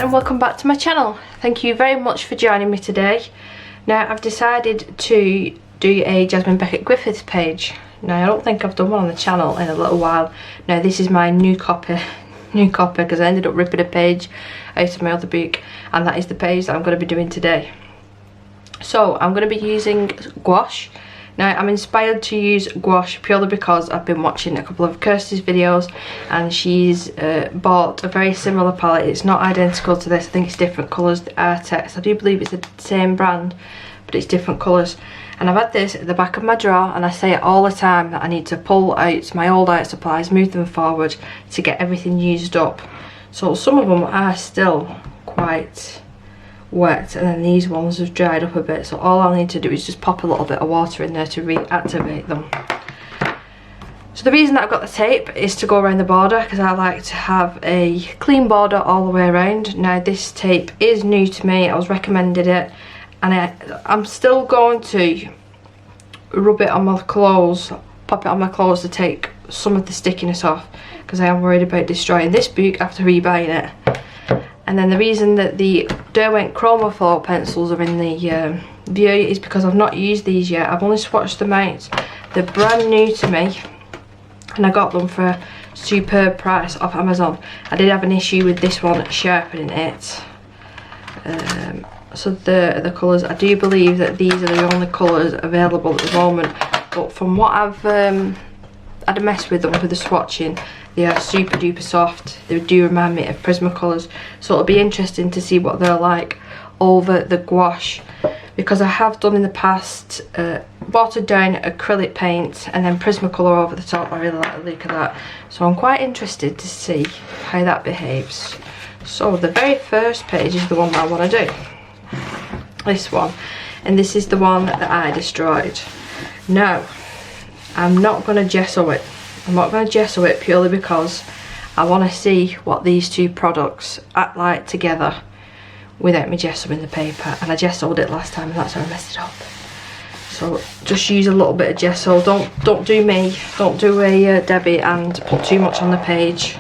and welcome back to my channel. Thank you very much for joining me today. Now I've decided to do a Jasmine Becket-Griffith page. Now I don't think I've done one on the channel in a little while. Now this is my new copy because I ended up ripping a page out of my other book, and that is the page that I'm going to be doing today. So I'm going to be using gouache. Now I'm inspired to use gouache purely because I've been watching a couple of Kirsty's videos and she's bought a very similar palette. It's not identical to this, I think it's different colours, the Artex. I do believe it's the same brand but it's different colours. And I've had this at the back of my drawer, and I say it all the time that I need to pull out my old art supplies, move them forward to get everything used up. So some of them are still quite wet, and then these ones have dried up a bit, so all I'll need to do is just pop a little bit of water in there to reactivate them. So the reason that I've got the tape is to go around the border, because I like to have a clean border all the way around. Now this tape is new to me, I was recommended it, and I'm still going to rub it on my clothes, pop it on my clothes to take some of the stickiness off, because I am worried about destroying this book after rebuying it. And then the reason that the Derwent Chroma 4 pencils are in the view is because I've not used these yet. I've only swatched them out. They're brand new to me, and I got them for a superb price off Amazon. I did have an issue with this one sharpening it. So the colours, I do believe that these are the only colours available at the moment. But from what I've had a mess with them for the swatching, they are super duper soft. They do remind me of Prismacolors, so it'll be interesting to see what they're like over the gouache, because I have done in the past watered down acrylic paint and then Prismacolor over the top. I really like the look of that, so I'm quite interested to see how that behaves. So the very first page is the one that I want to do, this one, and this is the one that I destroyed. Now I'm not going to gesso it. I'm not going to gesso it purely because I want to see what these two products act like together without me gessoing the paper. And I gessoed it last time and that's how I messed it up. So just use a little bit of gesso. Don't do me. Don't do a Debie and put too much on the page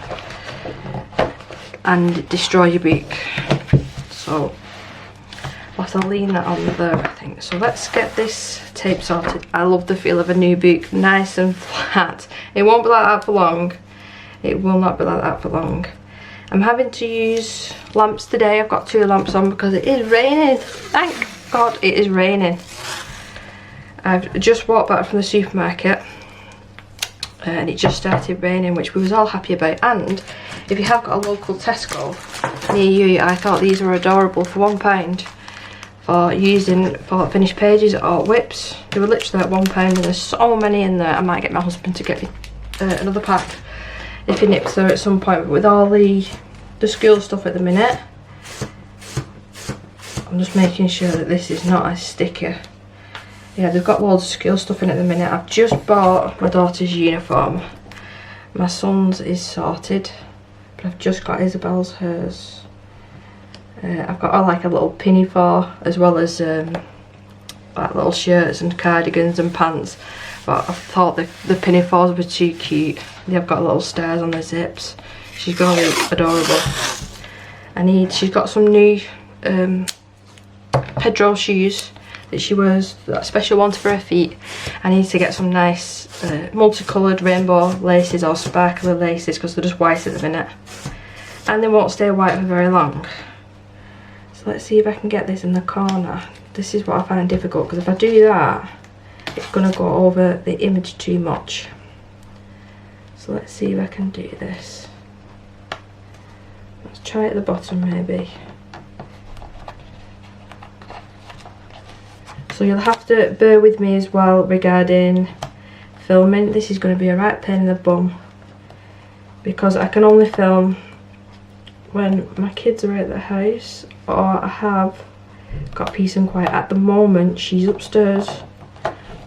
and destroy your book. So I'll have to lean that on there, I think. So let's get this tape sorted. I love the feel of a new book, nice and flat. It won't be like that for long. It will not be like that for long. I'm having to use lamps today. I've got 2 lamps on because it is raining. Thank God it is raining. I've just walked back from the supermarket and it just started raining, which we was all happy about. And if you have got a local Tesco near you, I thought these were adorable for £1. For using for finished pages or whips. They were literally at £1 and there's so many in there. I might get my husband to get me another pack if he nips there at some point. But with all the school stuff at the minute, I'm just making sure that this is not as sticky. Yeah, they've got loads of school stuff in at the minute. I've just bought my daughter's uniform. My son's is sorted, but I've just got Isabel's hers. I've got like a little pinafore as well as like little shirts and cardigans and pants, but I thought the pinafores were too cute. They've got little stars on the zips. She's gonna be adorable. She's got some new Pedro shoes that she wears, that special ones for her feet. I need to get some nice multicoloured rainbow laces or sparkly laces because they're just white at the minute and they won't stay white for very long. Let's see if I can get this in the corner. This is what I find difficult, because if I do that, it's going to go over the image too much. So let's see if I can do this. Let's try at the bottom maybe. So you'll have to bear with me as well regarding filming. This is going to be a right pain in the bum, because I can only film when my kids are at the house, or I have got peace and quiet. At the moment she's upstairs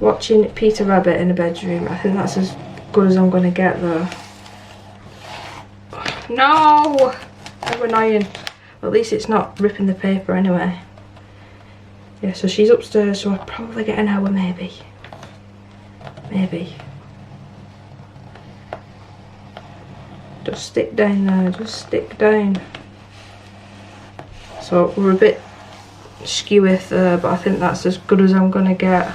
watching Peter Rabbit in the bedroom. I think that's as good as I'm going to get though. No! How annoying. At least it's not ripping the paper anyway. Yeah, so she's upstairs, so I'll probably get an hour maybe. Maybe. Just stick down there, just stick down. So we're a bit skew with but I think that's as good as I'm gonna get.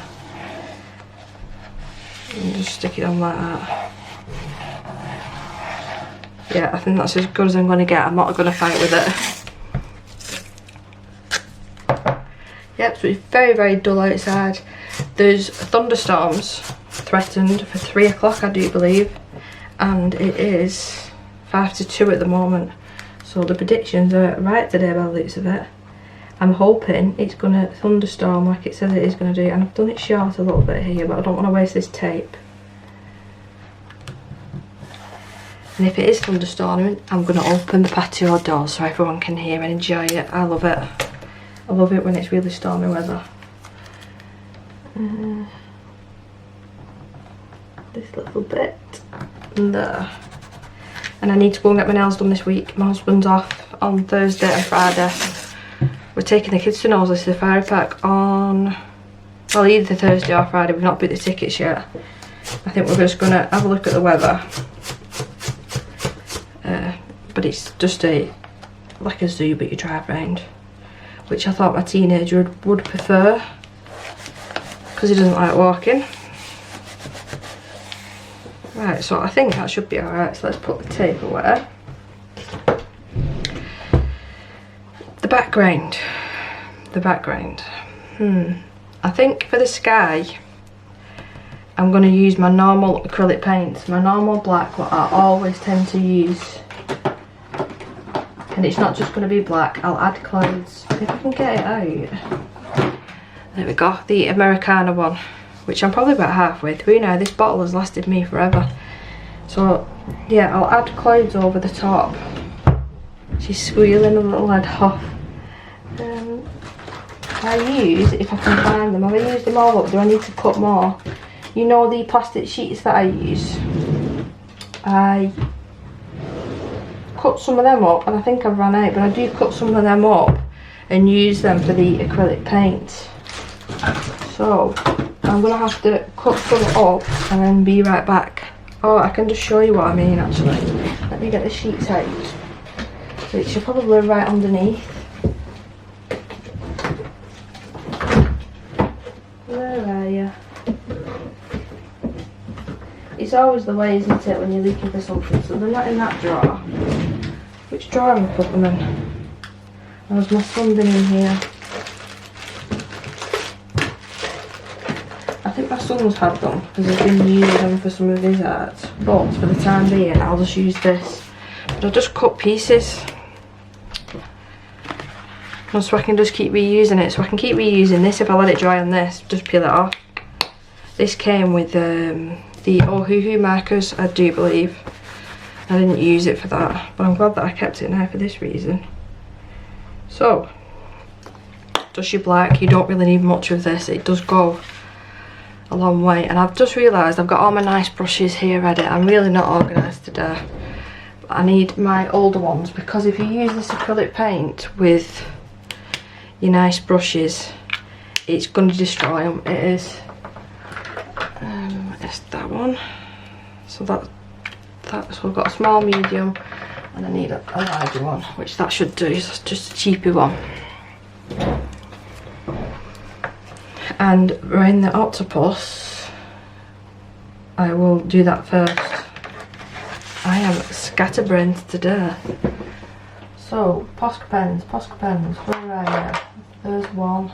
And just stick it on like that. Yeah, I think that's as good as I'm gonna get. I'm not gonna fight with it. Yep, so it's very, very dull outside. There's thunderstorms threatened for 3 o'clock, I do believe, and it is 5 to 2 at the moment. So the predictions are right today by the looks of it. I'm hoping it's going to thunderstorm like it says it is going to do, and I've done it short a little bit here, but I don't want to waste this tape. And if it is thunderstorming, I'm going to open the patio door so everyone can hear and enjoy it. I love it. I love it when it's really stormy weather. This little bit there. And I need to go and get my nails done this week. My husband's off on Thursday and Friday. We're taking the kids to Knowsley Safari Park on, well, either Thursday or Friday. We've not booked the tickets yet. I think we're just going to have a look at the weather. But it's just like a zoo, but you drive round, which I thought my teenager would prefer because he doesn't like walking. Right, so I think that should be alright, so let's put the tape away. The background. I think for the sky I'm going to use my normal acrylic paints, my normal black, what I always tend to use. And it's not just going to be black, I'll add clouds, if I can get it out. There we go, the Americana one, which I'm probably about halfway through now. This bottle has lasted me forever. So yeah, I'll add clouds over the top. She's squealing a little head off. I use, if I can find them, have I used them all up? Do I need to cut more? You know the plastic sheets that I use? I cut some of them up and I think I've run out, but I do cut some of them up and use them for the acrylic paint. So I'm going to have to cut some up and then be right back. Oh, I can just show you what I mean actually. Let me get the sheets out. Which are probably right underneath. Where are you? It's always the way, isn't it, when you're looking for something. So they're not in that drawer. Which drawer am I put them in? There's my son been in here. I think my son's had them because he's been using them for some of his art. But for the time being, I'll just use this. But I'll just cut pieces. And so I can just keep reusing it. So I can keep reusing this if I let it dry on this. Just peel it off. This came with the Ohuhu markers, I do believe. I didn't use it for that, but I'm glad that I kept it now for this reason. So, just your black, you don't really need much of this, it does go a long way. And I've just realised I've got all my nice brushes here ready. I'm really not organised today. But I need my older ones, because if you use this acrylic paint with your nice brushes, it's going to destroy them. It is. It's that one. So so I've got a small, medium, and I need a larger one, which that should do. It's just a cheaper one. And around the octopus, I will do that first. I am scatterbrained today. So Posca pens, where are you? There's one,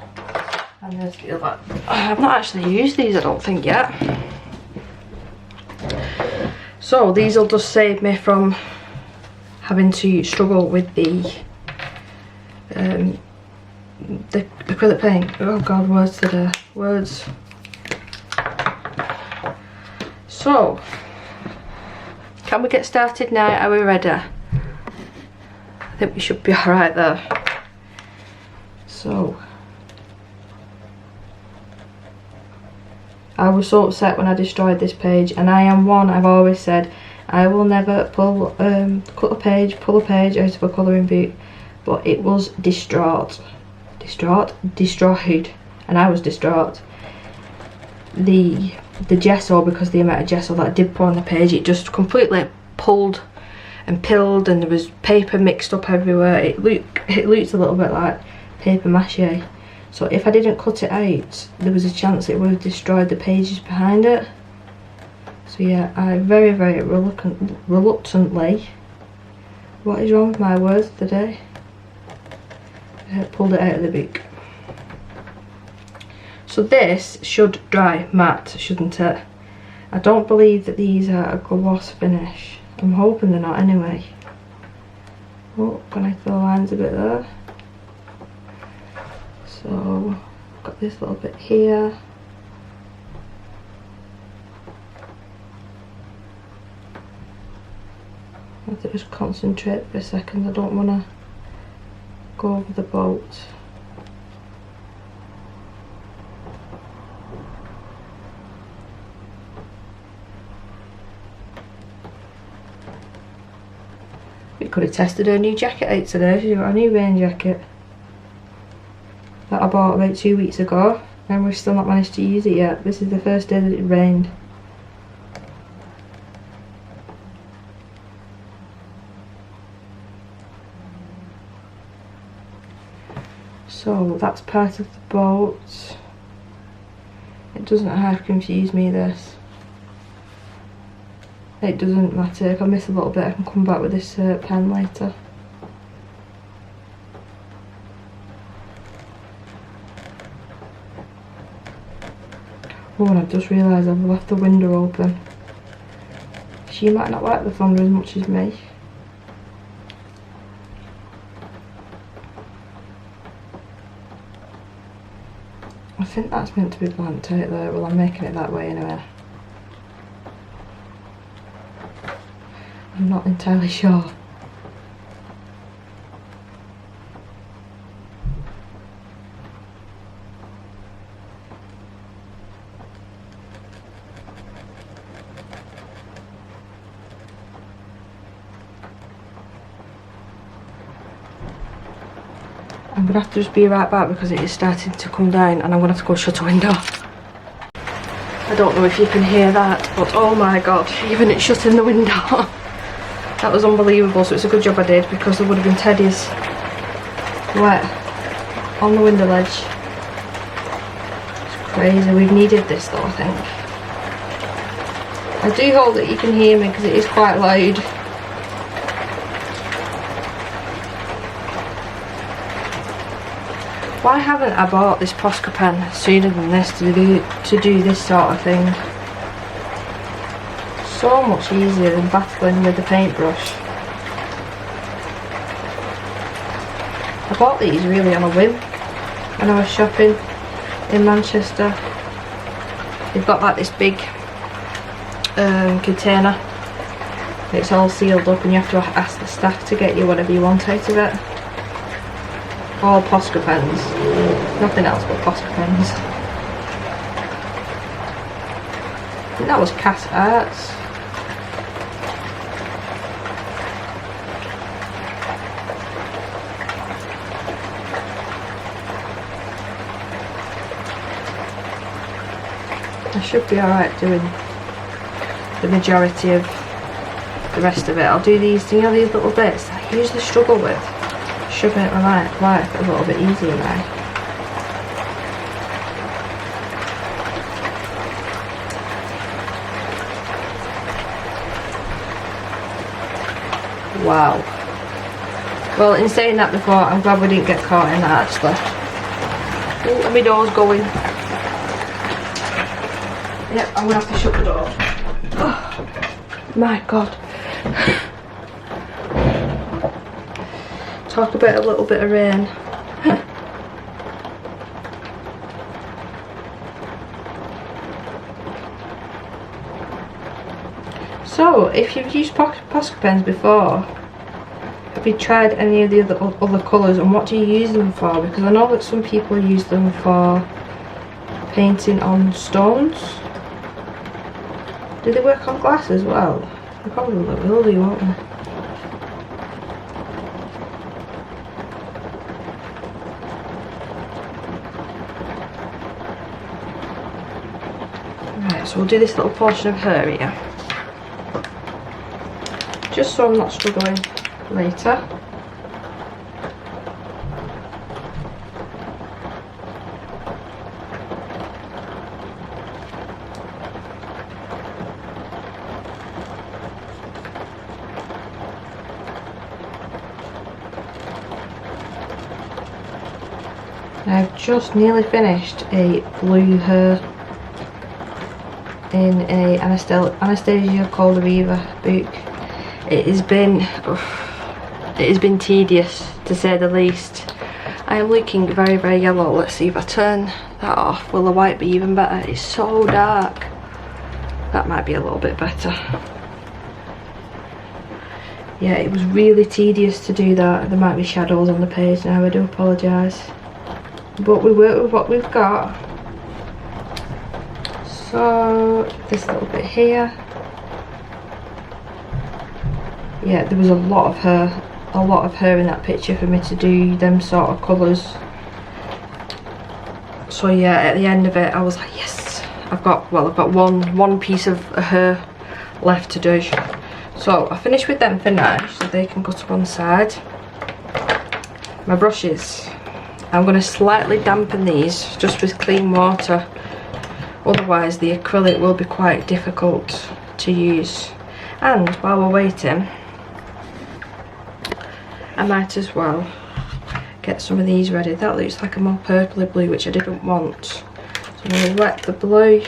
and there's the other. I've not actually used these, I don't think, yet. So these will just save me from having to struggle with the acrylic paint. Oh god, words today. Words. So, can we get started now? Are we ready? I think we should be alright there. So, I was so upset when I destroyed this page, and I am one, I've always said, I will never pull a page out of a colouring book, but it was destroyed, and I was distraught. The gesso, because the amount of gesso that I did put on the page, it just completely pulled and pilled, and there was paper mixed up everywhere. It looks a little bit like paper mache. So if I didn't cut it out, there was a chance it would have destroyed the pages behind it. So yeah, I very reluctantly, what is wrong with my words today? I pulled it out of the book. So this should dry matte, shouldn't it? I don't believe that these are a gloss finish. I'm hoping they're not anyway. Oh, connect the lines a bit there. So, I've got this little bit here. I have to just concentrate for a second. I don't want to go over the bolt. We could have tested her new jacket out today. She's got a new rain jacket that I bought about 2 weeks ago, and we've still not managed to use it yet. This is the first day that it rained. So that's part of the bolt. It doesn't half confuse me, this. It doesn't matter, if I miss a little bit I can come back with this pen later. Oh, and I've just realised I've left the window open. She might not like the thunder as much as me. I think that's meant to be blanked out there. Well, I'm making it that way anyway. I'm not entirely sure. I'm going to have to just be right back because it is starting to come down, and I'm going to have to go shut a window. I don't know if you can hear that, but oh my god, even it's shutting the window. That was unbelievable, so it's a good job I did, because there would have been teddies wet on the window ledge. It's crazy. We've needed this though, I think. I do hope that you can hear me because it is quite loud. Why haven't I bought this Posca pen sooner than this to do this sort of thing? So much easier than battling with the paintbrush. I bought these really on a whim when I was shopping in Manchester. They've got like this big container. It's all sealed up and you have to ask the staff to get you whatever you want out of it. All Posca pens. Nothing else but Posca pens. I think that was Cat Arts. I should be alright doing the majority of the rest of it. I'll do these, you know, these little bits that I usually struggle with. Shoving it in my life a little bit easier now. Wow. Well, in saying that before, I'm glad we didn't get caught in that actually. Oh, and my door's going. Yep, I'm gonna have to shut the door. Oh, my god. Talk about a little bit of rain. So, if you've used Posca pens before, have you tried any of the other colours, and what do you use them for? Because I know that some people use them for painting on stones. Do they work on glass as well? They probably will do, won't they? Right, so we'll do this little portion of her here. just so I'm not struggling later. I've just nearly finished a blue hair in a Anastasia Colouralong book. It has been tedious, to say the least. I am looking very, very yellow. Let's see if I turn that off. Will the white be even better? It's so dark. That might be a little bit better. Yeah, it was really tedious to do that. There might be shadows on the page now, I do apologise. But we work with what we've got. So this little bit here. Yeah, there was a lot of her in that picture for me to do them sort of colours. So yeah, at the end of it I was like, yes, I've got one piece of her left to do. So I finished with them for now, so they can go to one side. My brushes, I'm going to slightly dampen these just with clean water, otherwise the acrylic will be quite difficult to use. And while we're waiting, I might as well get some of these ready. That looks like a more purpley blue, which I didn't want. So I'm going to wet the blue,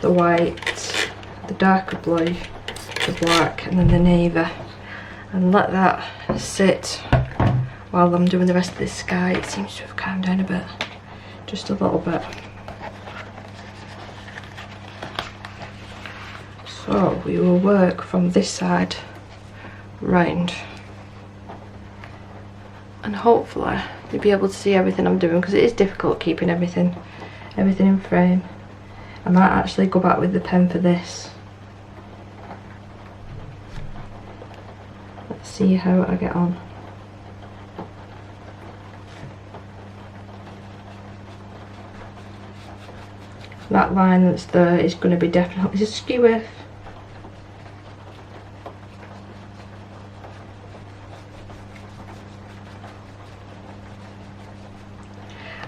the white, the darker blue, the black, and then the navy, and let that sit while I'm doing the rest of this sky. It seems to have calmed down a bit, just a little bit. So we will work from this side round, and hopefully you'll be able to see everything I'm doing, because it is difficult keeping everything in frame. I might actually go back with the pen for this. Let's see how I get on. That line that's there is going to be definitely a skew.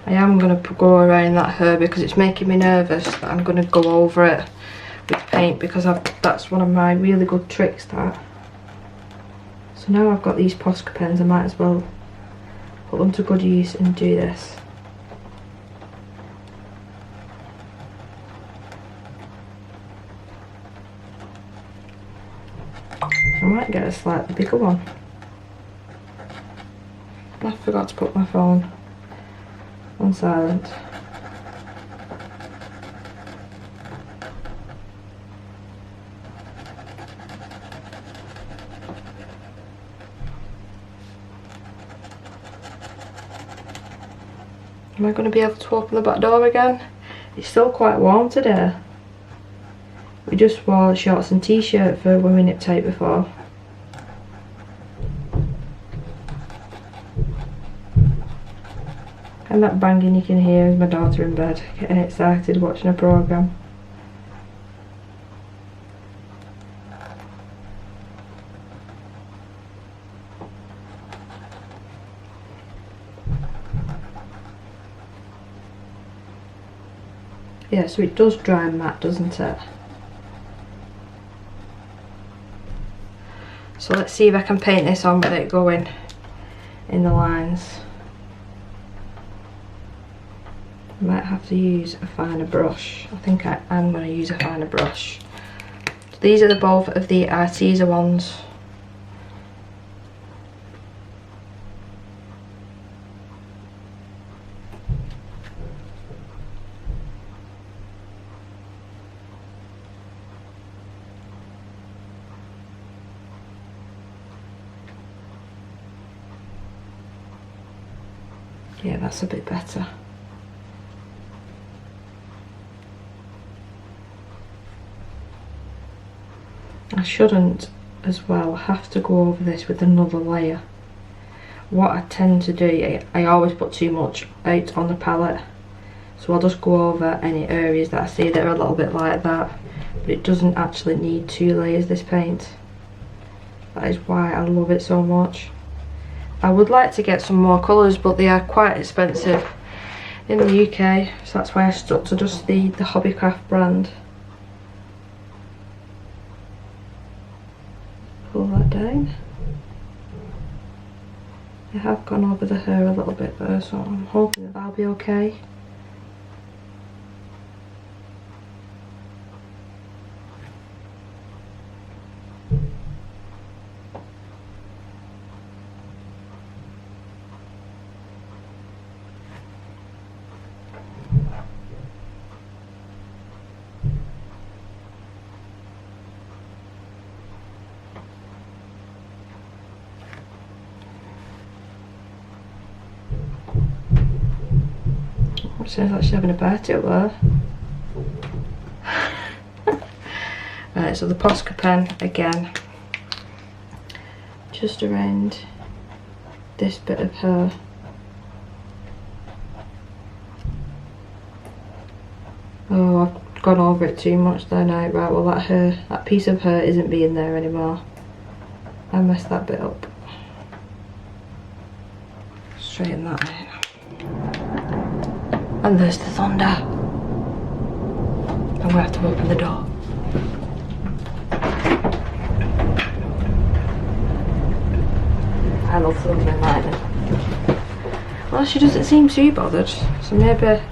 I am going to go around that hair because it's making me nervous that I'm going to go over it with paint, because that's one of my really good tricks, that. So now I've got these Posca pens, I might as well put them to good use and do this. I might get a slightly bigger one. I forgot to put my phone on silent. Am I going to be able to open the back door again? It's still quite warm today. We just wore shorts and t-shirt for when we nipped out before. And that banging you can hear is my daughter in bed, getting excited watching a programme. Yeah, so it does dry matte, doesn't it? So let's see if I can paint this on with it going in the lines. I might have to use a finer brush. I think I am going to use a finer brush. So these are both of the Arteza ones. Yeah, that's a bit better. I shouldn't as well have to go over this with another layer. What I tend to do, I always put too much out on the palette, so I'll just go over any areas that I see that are a little bit like that, but it doesn't actually need 2 layers, this paint. That is why I love it so much. I would like to get some more colours, but they are quite expensive in the UK, so that's why I stuck to just the Hobbycraft brand. Pull that down. I have gone over the hair a little bit there, so I'm hoping that that'll be okay. Sounds like she's having a party up there. Right, so the Posca pen again, just around this bit of hair. Oh, I've gone over it too much there now. Right, well that piece of hair isn't being there anymore. I messed that bit up. Straighten that out. And there's the thunder. I'm gonna have to open the door. I love thunder and lightning. Well, she doesn't seem too bothered, so maybe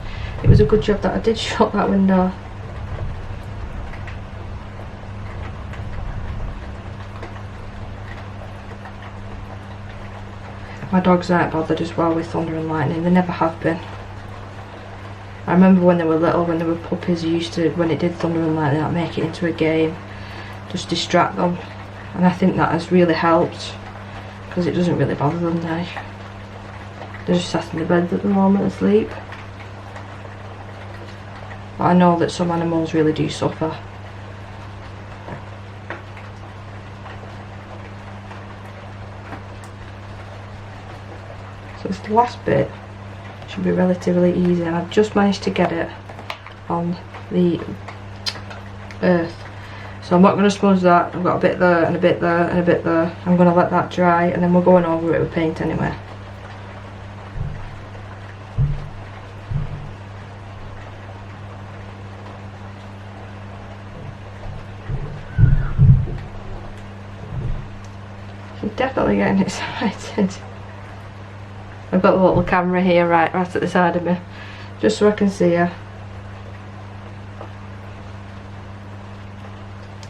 it was a good job that I did shut that window. My dogs aren't bothered as well with thunder and lightning, they never have been. I remember when they were little, when they were puppies, you used to, when it did thunder and lightning, I'd make it into a game, just distract them, and I think that has really helped, because it doesn't really bother them now. They're just sat in the beds at the moment asleep. But I know that some animals really do suffer. So it's the last bit. Should be relatively easy, and I've just managed to get it on the earth, so I'm not going to smudge that. I've got a bit there and a bit there and a bit there. I'm going to let that dry, and then we're going over it with paint anyway. I'm definitely getting excited. I've got the little camera here right at the side of me, just so I can see her.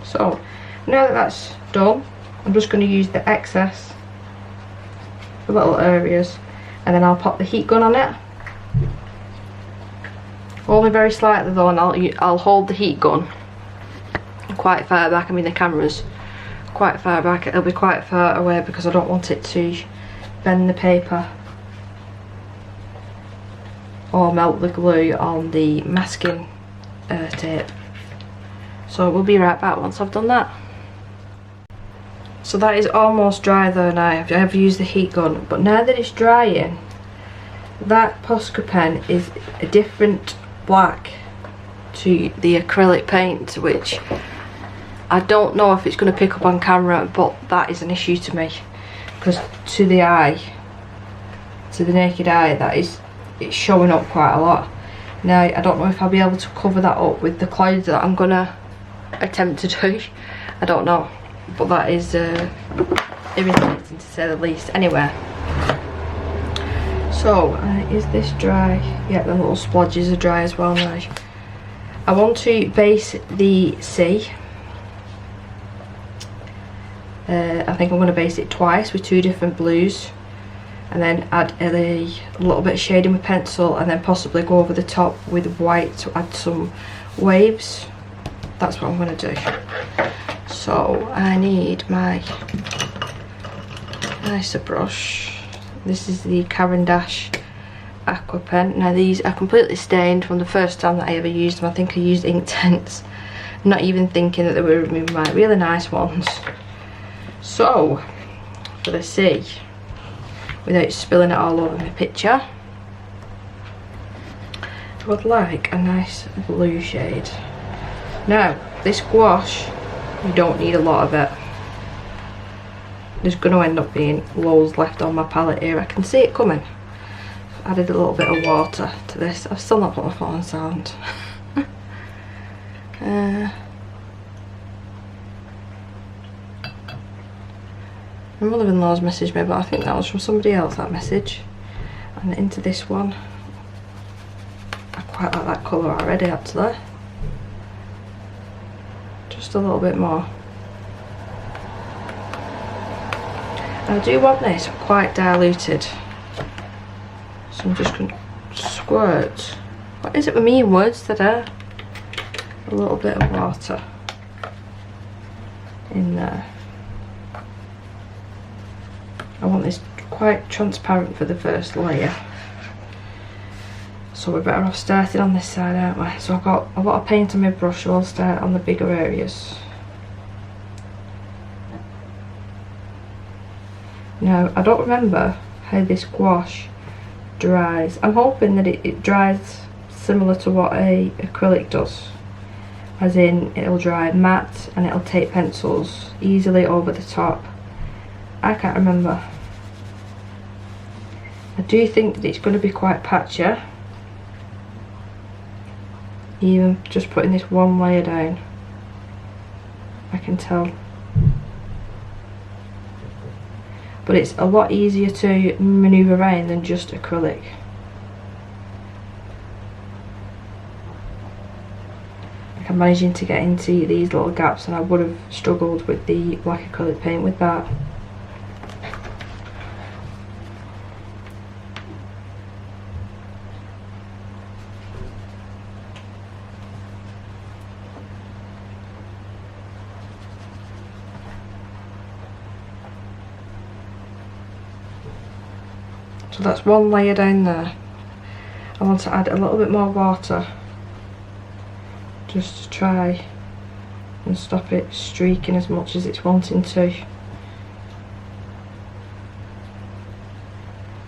So, now that that's done, I'm just going to use the excess, the little areas, and then I'll pop the heat gun on it. Only very slightly though, and I'll hold the heat gun quite far back. I mean, the camera's quite far back, it'll be quite far away because I don't want it to bend the paper or melt the glue on the masking tape. So we'll be right back once I've done that. So that is almost dry though now. I've used the heat gun, but now that it's drying, that Posca pen is a different black to the acrylic paint, which I don't know if it's going to pick up on camera, but that is an issue to me, because to the eye, to the naked eye, it's showing up quite a lot. Now I don't know if I'll be able to cover that up with the clouds that I'm gonna attempt to do. I don't know, but that is irritating to say the least. Anyway, so is this dry? Yeah, the little splodges are dry as well now. I want to base the C. I think I'm going to base it twice with two different blues, and then add a little bit of shading with pencil, and then possibly go over the top with white to add some waves. That's what I'm going to do. So I need my nicer brush. This is the Caran d'Ache aqua pen. Now these are completely stained from the first time that I ever used them. I think I used Inktense, not even thinking that they were my really nice ones. So for the C, without spilling it all over my picture, I would like a nice blue shade. Now this gouache, you don't need a lot of it. there's going to end up being loads left on my palette here. I can see it coming. I've added a little bit of water to this. I've still not put my foot on sound. My mother-in-law's messaged me, but I think that was from somebody else, that message. And into this one. I quite like that colour already, actually. Just a little bit more. And I do want this quite diluted. So I'm just going to squirt. What is it with me in words today? A little bit of water in there. I want this quite transparent for the first layer. So we're better off starting on this side, aren't we? So I've got a lot of paint on my brush, so I'll start on the bigger areas. Now, I don't remember how this gouache dries. I'm hoping that it dries similar to what a acrylic does. As in, it'll dry matte and it'll take pencils easily over the top. I can't remember. I do think that it's going to be quite patchy. Even just putting this one layer down, I can tell. But it's a lot easier to manoeuvre around than just acrylic. Like, I'm managing to get into these little gaps, and I would have struggled with the black acrylic paint with that. So that's one layer down there. I want to add a little bit more water just to try and stop it streaking as much as it's wanting to.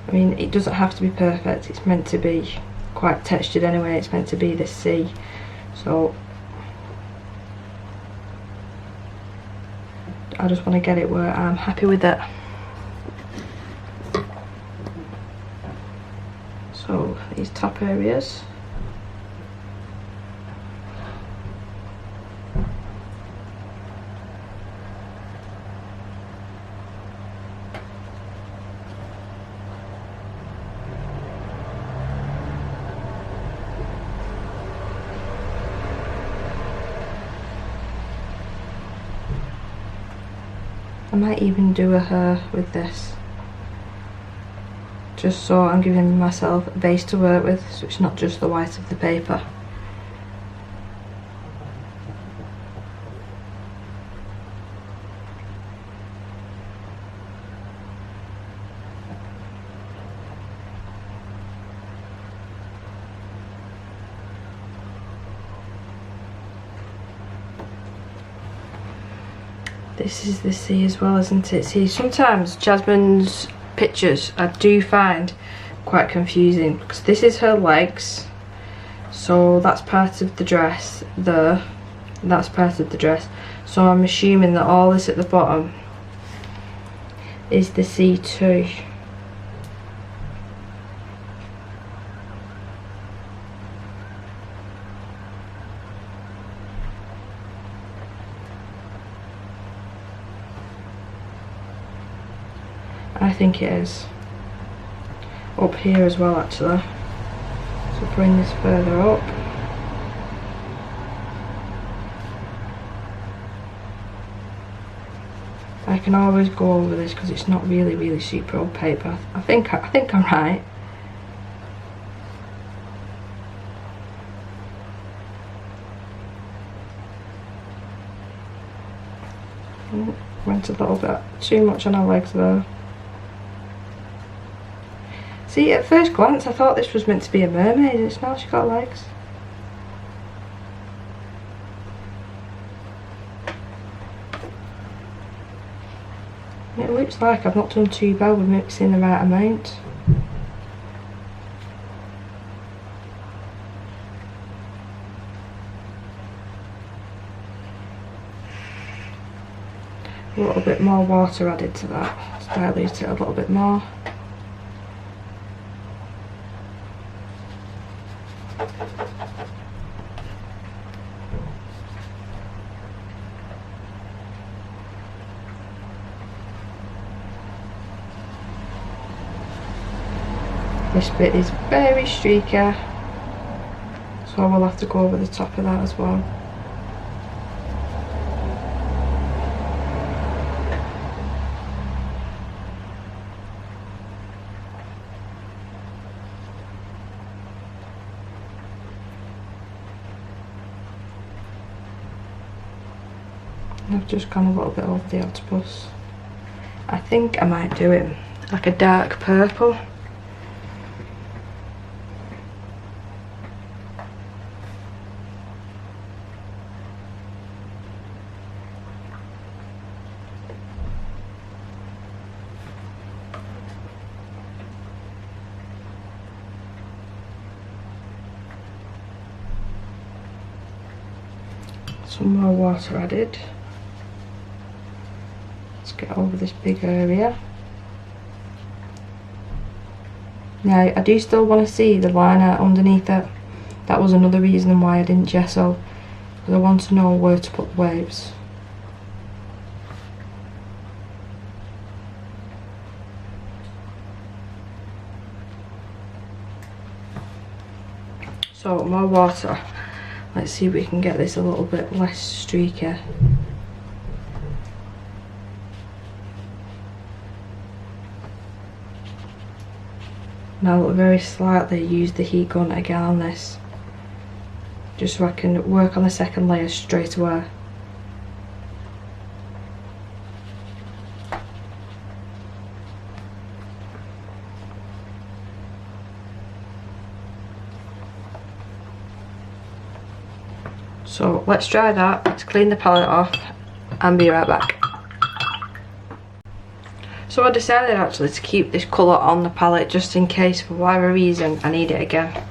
I mean, it doesn't have to be perfect, it's meant to be quite textured anyway, it's meant to be the sea. So I just want to get it where I'm happy with it. So these top areas. I might even do a hair with this, just so I'm giving myself a base to work with, so it's not just the white of the paper. This is the sea as well, isn't it? See, sometimes Jasmine's pictures I do find quite confusing, because this is her legs, so that's part of the dress there, that's part of the dress, so I'm assuming that all this at the bottom is the sea too. I think it is. Up here as well, actually. So bring this further up. I can always go over this because it's not really super old paper. I think I'm right. Went a little bit too much on our legs there. See, at first glance I thought this was meant to be a mermaid, and it's not, she's got legs. It looks like I've not done too bad with mixing the right amount. a little bit more water added to that to dilute it a little bit more. This bit is very streaky, so I will have to go over the top of that as well. I've just gone a little bit over the octopus. I think I might do it like a dark purple. Some more water added. Let's get over this big area. Now I do still want to see the liner underneath it. That was another reason why I didn't gesso, because I want to know where to put the waves. So more water. Let's see if we can get this a little bit less streaky. Now I'll very slightly use the heat gun again on this, just so I can work on the second layer straight away. So let's dry that, let's clean the palette off and be right back. So I decided actually to keep this colour on the palette just in case for whatever reason I need it again.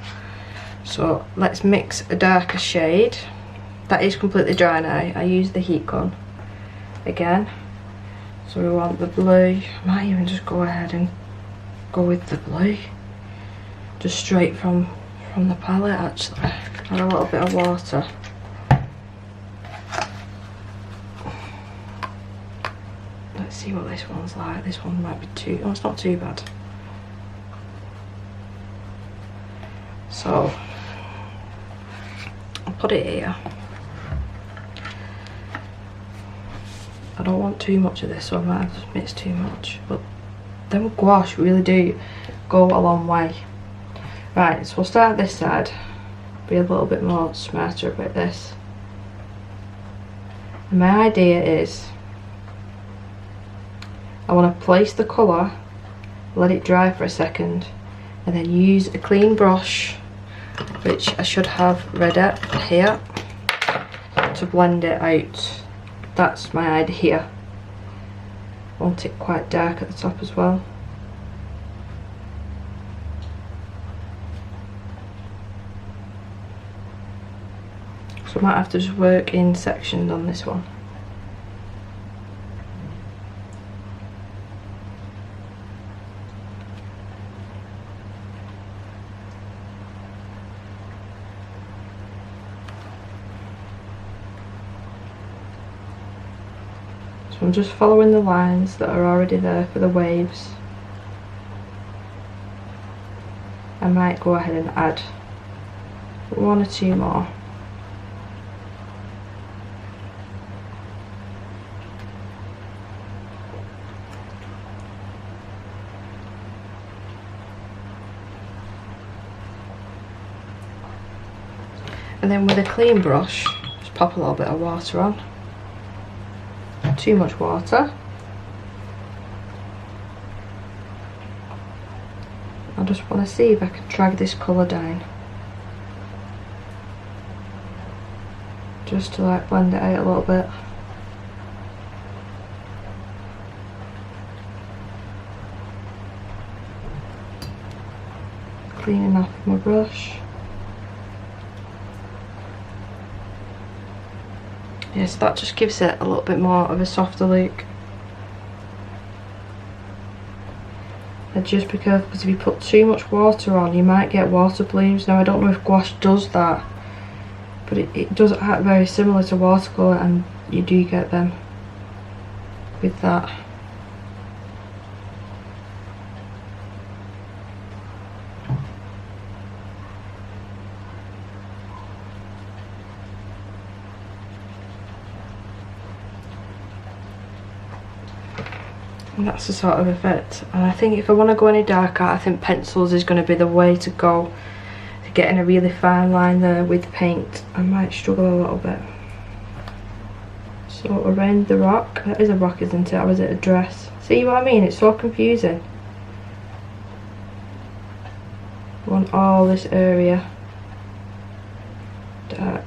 So let's mix a darker shade. That is completely dry now. I used the heat gun again. So we want the blue. I might even just go ahead and go with the blue. Just straight from the palette actually. Add a little bit of water. Let's see what this one's like. This one might be too, oh, it's not too bad. So I'll put it here. I don't want too much of this, so I might have to mix too much, but them gouache really do go a long way. Right, so we'll start this side, be a little bit more smarter about this. And my idea is I want to place the colour, let it dry for a second, and then use a clean brush, which I should have ready here, to blend it out. That's my idea. I want it quite dark at the top as well. So I might have to just work in sections on this one. So I'm just following the lines that are already there for the waves. I might go ahead and add one or two more. And then with a clean brush, just pop a little bit of water on. Too much water. I just want to see if I can drag this colour down, just to like blend it out a little bit. Cleaning off my brush. Yes, that just gives it a little bit more of a softer look. just be careful, because if you put too much water on you might get water plumes. Now I don't know if gouache does that, but it does act very similar to watercolour, and you do get them with that. And that's the sort of effect. And I think if I want to go any darker, I think pencils is going to be the way to go. To getting a really fine line there with paint, I might struggle a little bit. So around the rock, that is a rock, isn't it, or is it a dress? See what I mean? It's so confusing. I want all this area dark.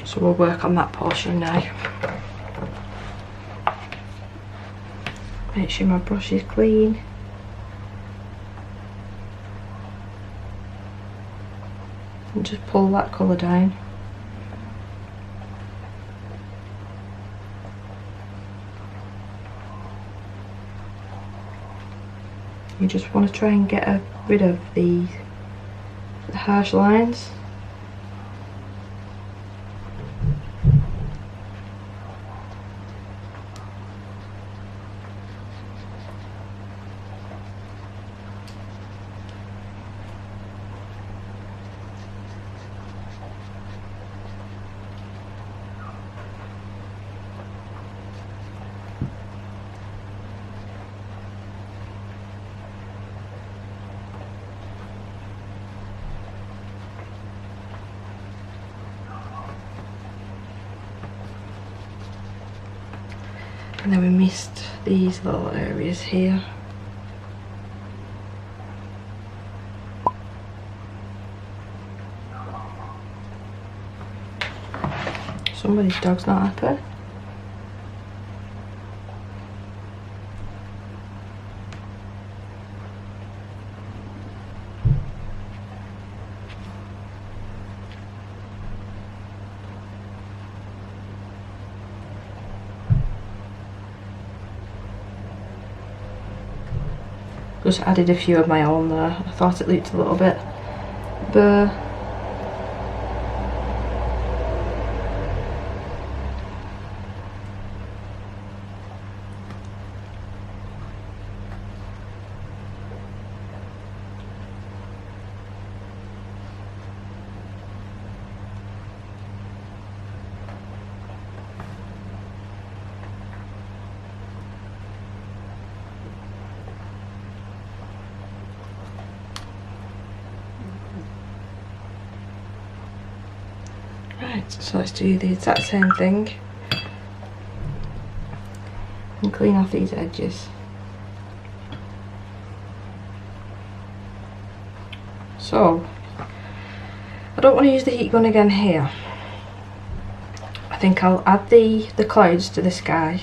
So we'll work on that portion now. Make sure my brush is clean. And just pull that colour down. You just want to try and get rid of the harsh lines. And then we missed these little areas here. Somebody's dog's not happy. Just added a few of my own there. I thought it looked a little bit bare. Right, so let's do the exact same thing and clean off these edges. So I don't want to use the heat gun again here. I think I'll add the clouds to the sky,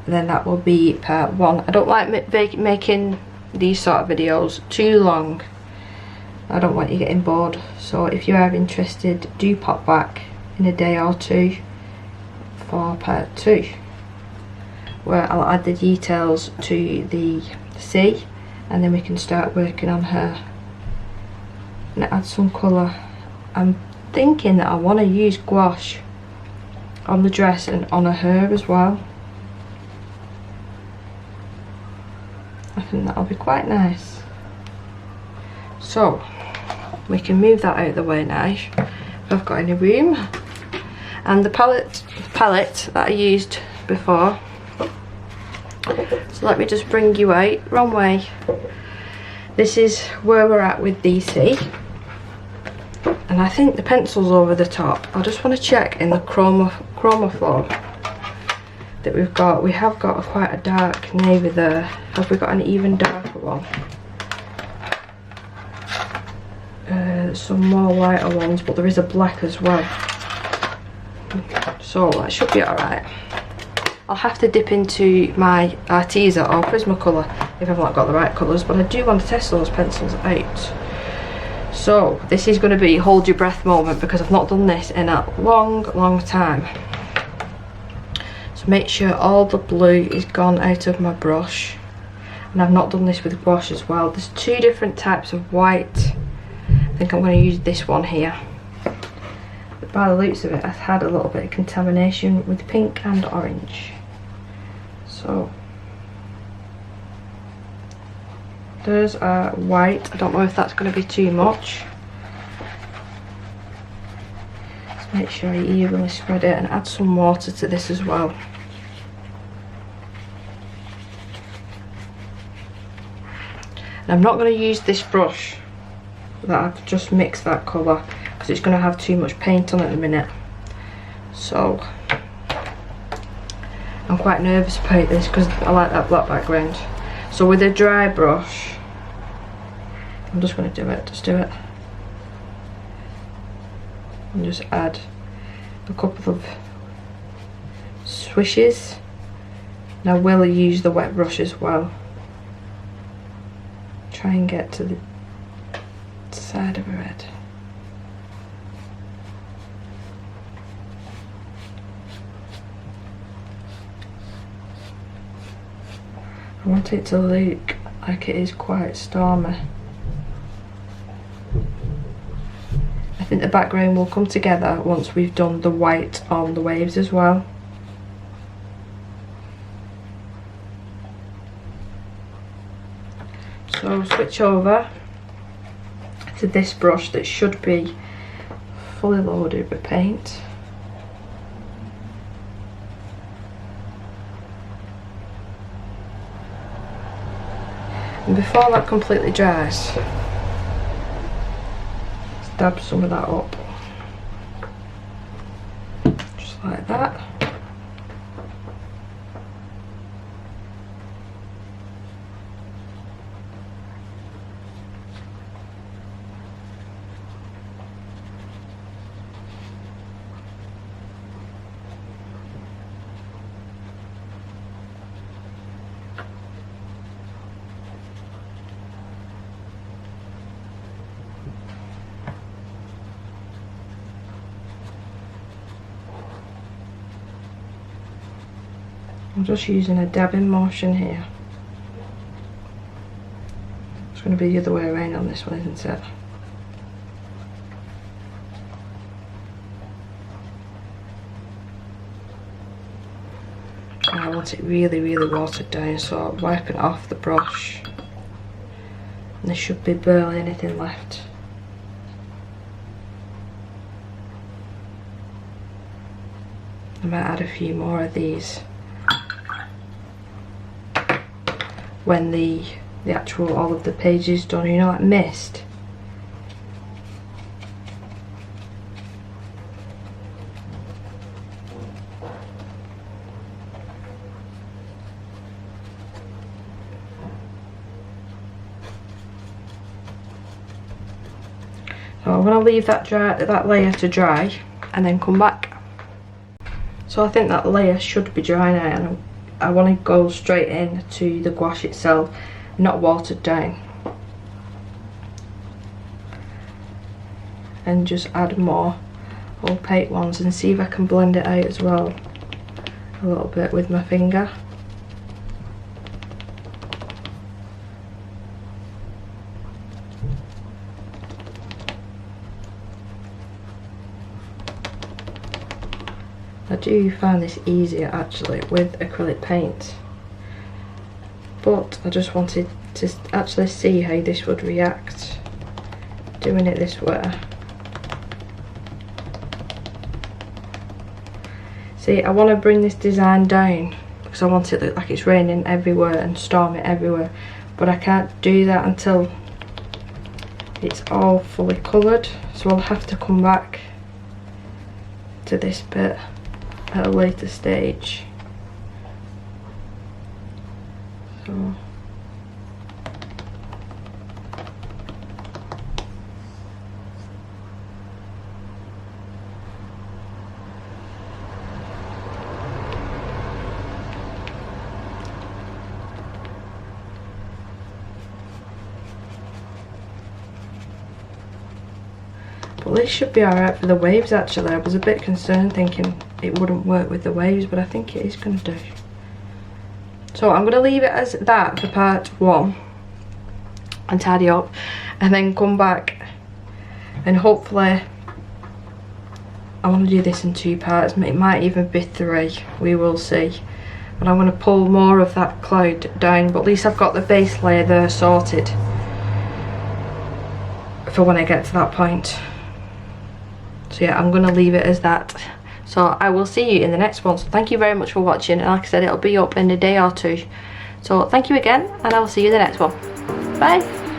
and then that will be part one. I don't like making these sort of videos too long. I don't want you getting bored, so if you are interested, do pop back in a day or two for part two, where I'll add the details to the sea, and then we can start working on her and add some colour. I'm thinking that I want to use gouache on the dress and on her hair as well. I think that'll be quite nice. So we can move that out of the way now if I've got any room. And the palette that I used before. So let me just bring you out. Wrong way. This is where we're at with DC. And I think the pencil's over the top. I just want to check in the chromophore that we've got. We have got quite a dark navy there. Have we got an even darker one? Some more lighter ones, but there is a black as well. So that should be alright. I'll have to dip into my Arteza or Prismacolor if I've not got the right colours, but I do want to test those pencils out. So this is going to be hold your breath moment because I've not done this in a long time. So make sure all the blue is gone out of my brush, and I've not done this with gouache as well. There's two different types of white. I think I'm going to use this one here. But by the looks of it, I've had a little bit of contamination with pink and orange. So there's a white. I don't know if that's going to be too much. Just make sure you evenly spread it and add some water to this as well. And I'm not going to use this brush that I've just mixed that colour because it's going to have too much paint on it in a minute. So I'm quite nervous about this because I like that black background. So with a dry brush, I'm just going to do it, and just add a couple of swishes. Now will use the wet brush as well. Try and get to the side of her head. I want it to look like it is quite stormy. I think the background will come together once we've done the white on the waves as well. So switch over to this brush that should be fully loaded with paint. And before that completely dries, dab some of that up, just like that. I'm just using a dabbing motion here. It's going to be the other way around on this one, isn't it? And I want it really watered down, so I'm wiping it off the brush. And there should be barely anything left. I might add a few more of these when the actual all of the pages done, you know, like mist. So I'm going to leave that layer to dry and then come back. So I think that layer should be dry now, and I want to go straight in to the gouache itself, not watered down, and just add more opaque ones and see if I can blend it out as well a little bit with my finger. I do find this easier actually with acrylic paint, but I just wanted to actually see how this would react doing it this way. See, I want to bring this design down because I want it to look like it's raining everywhere and stormy everywhere, but I can't do that until it's all fully coloured, so I'll have to come back to this bit at a later stage. So but this should be alright for the waves actually. I was a bit concerned thinking it wouldn't work with the waves, but I think it is going to do. So I'm going to leave it as that for part 1 and tidy up, and then come back and hopefully I want to do this in 2 parts. It might even be 3, we will see. But I'm going to pull more of that cloud down, but at least I've got the base layer there sorted for when I get to that point. So yeah, I'm going to leave it as that. So I will see you in the next one. So thank you very much for watching, and like I said, it'll be up in a day or 2. So thank you again, and I will see you in the next one. Bye.